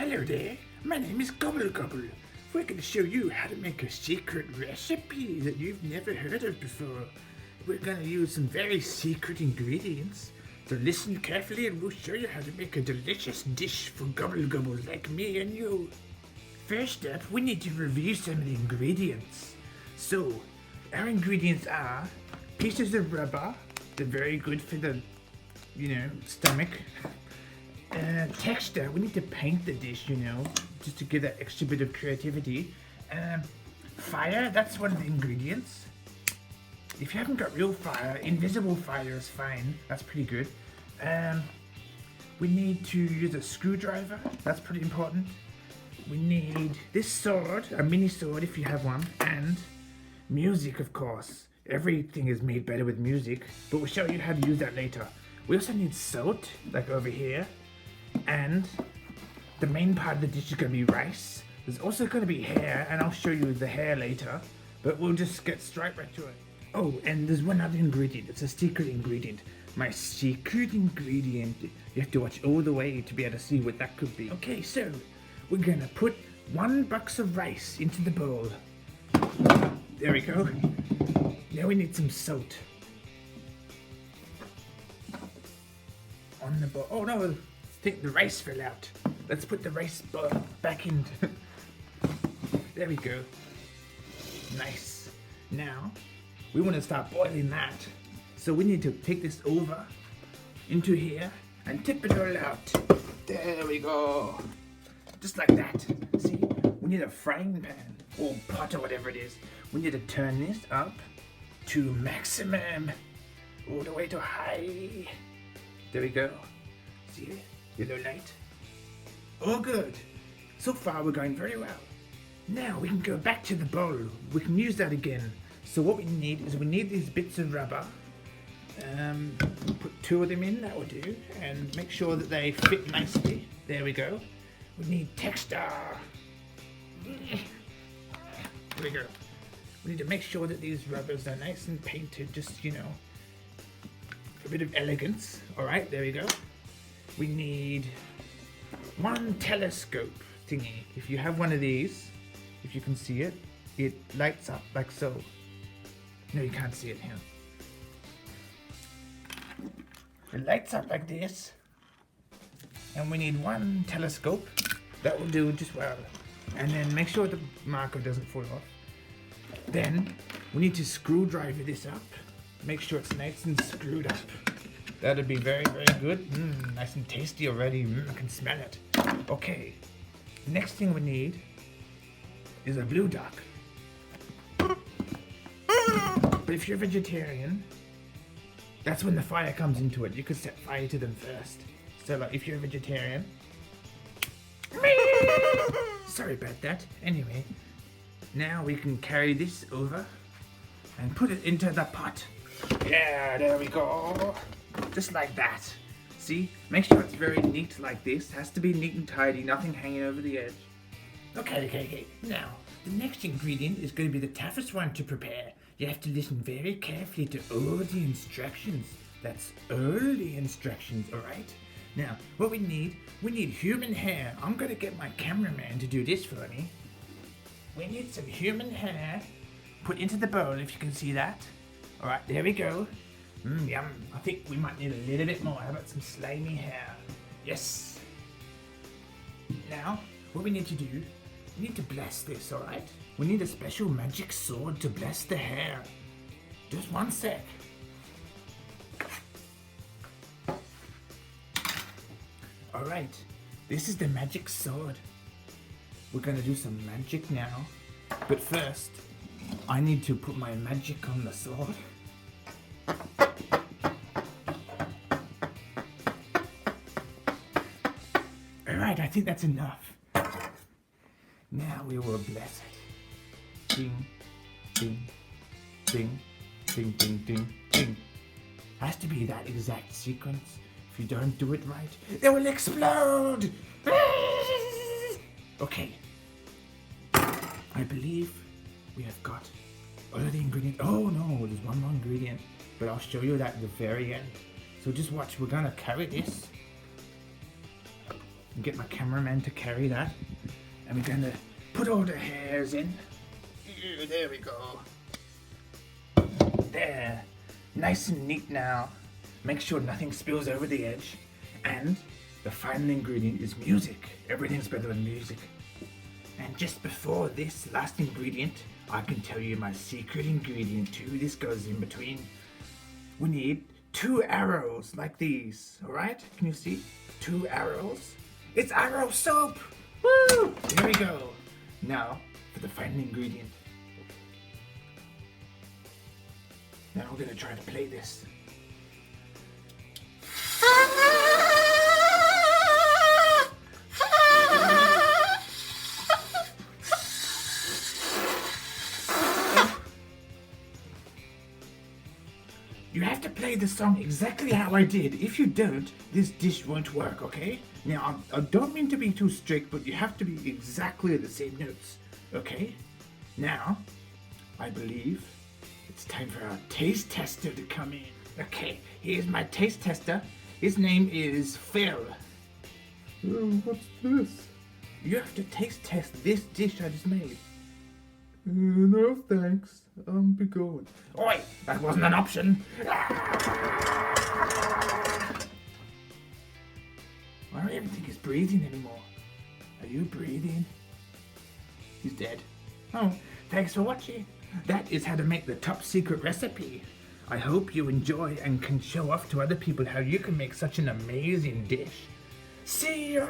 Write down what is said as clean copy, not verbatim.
Hello there, my name is Gobblegobble. We're going to show you how to make a secret recipe that you've never heard of before. We're going to use some very secret ingredients. So listen carefully and we'll show you how to make a delicious dish for Gobblegobbles like me and you. First up, we need to review some of the ingredients. So, our ingredients are pieces of rubber. They're very good for the, stomach. Texture, we need to paint the dish, just to give that extra bit of creativity. Fire, that's one of the ingredients. If you haven't got real fire, invisible fire is fine. That's pretty good. We need to use a screwdriver. That's pretty important. We need this sword, a mini sword if you have one, and music, of course. Everything is made better with music, but we'll show you how to use that later. We also need salt, like over here, and the main part of the dish is going to be rice. There's also going to be hair, and I'll show you the hair later, but we'll just get straight back to it. Oh, and there's one other ingredient. It's a secret ingredient. My secret ingredient. You have to watch all the way to be able to see what that could be. Okay, so we're going to put 1 box of rice into the bowl. There we go. Now we need some salt. On the bowl. Oh no, I think the rice fell out. Let's put the rice back in. There we go. Nice. Now, we want to start boiling that. So we need to take this over into here and tip it all out. There we go. Just like that. See, we need a frying pan or pot or whatever it is. We need to turn this up to maximum, all the way to high. There we go. See, yellow light. All good. So far we're going very well. Now we can go back to the bowl. We can use that again. So what we need is these bits of rubber. Put 2 of them in, that will do. And make sure that they fit nicely. There we go. We need texture. There we go. We need to make sure that these rubbers are nice and painted, just, a bit of elegance. Alright, there we go. We need 1 telescope thingy. If you have one of these, if you can see it, it lights up like so. No, you can't see it here. It lights up like this. And we need 1 telescope. That will do just well. And then make sure the marker doesn't fall off. Then we need to screwdriver this up. Make sure it's nice and screwed up. That'll be very, very good. Nice and tasty already. I can smell it. Okay. The next thing we need is a blueduck. But if you're a vegetarian, that's when the fire comes into it. You could set fire to them first. So like if you're a vegetarian... Sorry about that. Anyway, now we can carry this over and put it into the pot. Yeah, there we go. Just like that. See? Make sure it's very neat like this. It has to be neat and tidy, nothing hanging over the edge. Okay. Now, the next ingredient is going to be the toughest one to prepare. You have to listen very carefully to all the instructions. That's all the instructions, alright? Now, what we need human hair. I'm going to get my cameraman to do this for me. We need some human hair put into the bowl, if you can see that. Alright, there we go. Yum. I think we might need a little bit more. How about some slimy hair? Yes. Now, what we need to do, we need to bless this, alright? We need a special magic sword to bless the hair. Just 1 sec. Alright, this is the magic sword. We're gonna do some magic now. But first, I need to put my magic on the sword. Alright, I think that's enough. Now we will bless it. Ding, ding, ding, ding, ding, ding, ding. Has to be that exact sequence. If you don't do it right, it will explode! Okay. I believe we have got all of the ingredients. Oh no, there's one more ingredient. But I'll show you that at the very end. So just watch, we're gonna carry this. and get my cameraman to carry that. And we're gonna put all the hairs in. There we go. There. Nice and neat now. Make sure nothing spills over the edge. And the final ingredient is music. Everything's better than music. And just before this last ingredient, I can tell you my secret ingredient too. This goes in between. We need 2 arrows like these. Alright? Can you see? 2 arrows. It's arrow soap! Woo! There we go. Now for the final ingredient. Now we're gonna try to play this. You have to play the song exactly how I did. If you don't, this dish won't work, okay? Now, I don't mean to be too strict, but you have to be exactly the same notes, okay? Now, I believe it's time for our taste tester to come in. Okay, here's my taste tester. His name is Phil. Oh, what's this? You have to taste test this dish I just made. No thanks, be going. Oi, that wasn't an option. I don't even think he's breathing anymore. Are you breathing? He's dead. Oh, thanks for watching. That is how to make the top secret recipe. I hope you enjoy and can show off to other people how you can make such an amazing dish. See ya!